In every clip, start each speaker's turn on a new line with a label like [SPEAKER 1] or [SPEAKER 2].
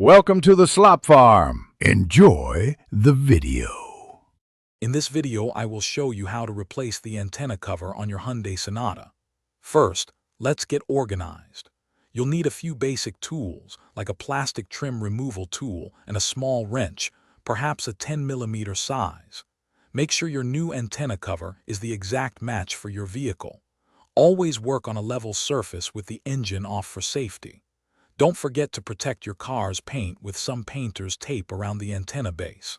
[SPEAKER 1] Welcome to the Slop Farm. Enjoy the video.
[SPEAKER 2] In this video, I will show you how to replace the antenna cover on your Hyundai Sonata. First, let's get organized. You'll need a few basic tools, like a plastic trim removal tool and a small wrench, perhaps a 10mm size. Make sure your new antenna cover is the exact match for your vehicle. Always work on a level surface with the engine off for safety. Don't forget to protect your car's paint with some painter's tape around the antenna base.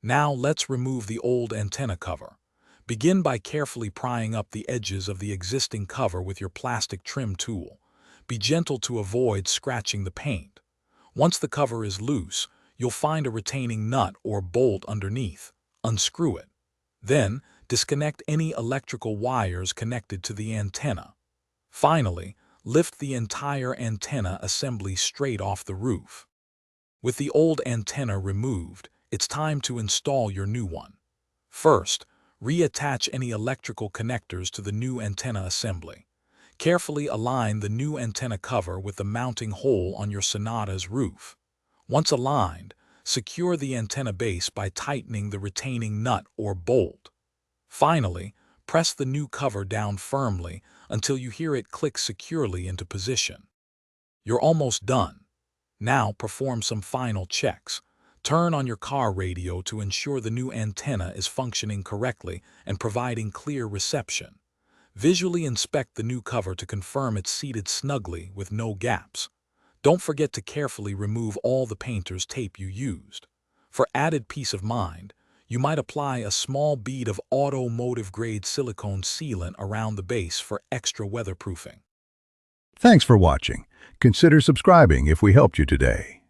[SPEAKER 2] Now let's remove the old antenna cover. Begin by carefully prying up the edges of the existing cover with your plastic trim tool. Be gentle to avoid scratching the paint. Once the cover is loose, you'll find a retaining nut or bolt underneath. Unscrew it. Then, disconnect any electrical wires connected to the antenna. Finally, lift the entire antenna assembly straight off the roof. With the old antenna removed, it's time to install your new one. First, reattach any electrical connectors to the new antenna assembly. Carefully align the new antenna cover with the mounting hole on your Sonata's roof. Once aligned, secure the antenna base by tightening the retaining nut or bolt. Finally, press the new cover down firmly until you hear it click securely into position. You're almost done. Now perform some final checks. Turn on your car radio to ensure the new antenna is functioning correctly and providing clear reception. Visually inspect the new cover to confirm it's seated snugly with no gaps. Don't forget to carefully remove all the painter's tape you used. For added peace of mind, you might apply a small bead of automotive-grade silicone sealant around the base for extra weatherproofing.
[SPEAKER 1] Thanks for watching. Consider subscribing if we helped you today.